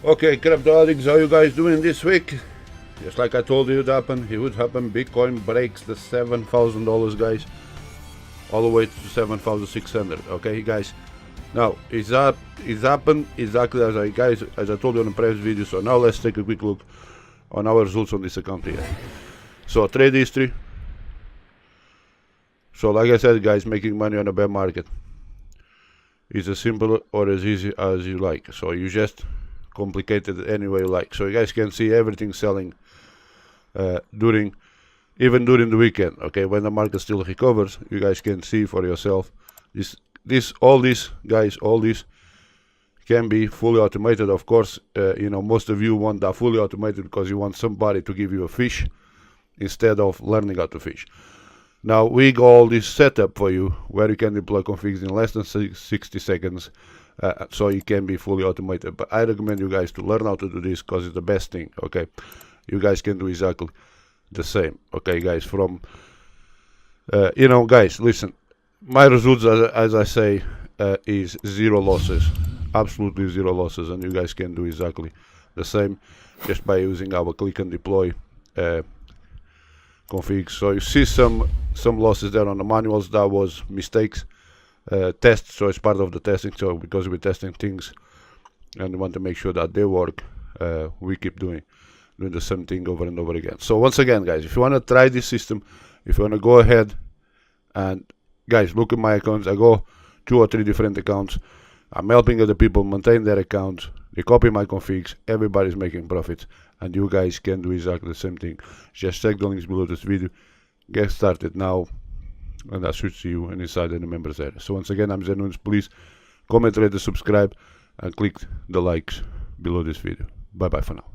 Okay, crypto addicts, how you guys doing this week? Just like I told you it would happen. Bitcoin breaks the $7,000, guys, all the way to 7,600. Okay, guys. Now it's happened exactly as I told you in the previous video. So now let's take a quick look on our results on this account here. So trade history. So like I said, guys, making money on a bear market is as simple or as easy as you like. So you just complicate it any way you like. So you guys can see everything selling even during the weekend. Okay, when the market still recovers, you guys can see for yourself. All this can be fully automated. Of course, most of you want that fully automated because you want somebody to give you a fish instead of learning how to fish. Now we got all this setup for you where you can deploy configs in less than 60 seconds, so it can be fully automated. But I recommend you guys to learn how to do this because it's the best thing. Okay, you guys can do exactly the same. Okay, guys, guys, listen. My results, as I say, is zero losses, absolutely zero losses, and you guys can do exactly the same just by using our click and deploy config. So you see some losses there on the manuals. That was mistakes, tests. So it's part of the testing. So because we're testing things and we want to make sure that they work, we keep doing the same thing over and over again. So once again, guys, if you want to try this system, if you want to go ahead and guys, look at my accounts. I go 2 or 3 different accounts. I'm helping other people maintain their accounts. They copy my configs. Everybody's making profits, and you guys can do exactly the same thing. Just check the links below this video. Get started now, and I should see you inside in the members area. So once again, I'm Zenuns. Please comment, rate, subscribe, and click the likes below this video. Bye bye for now.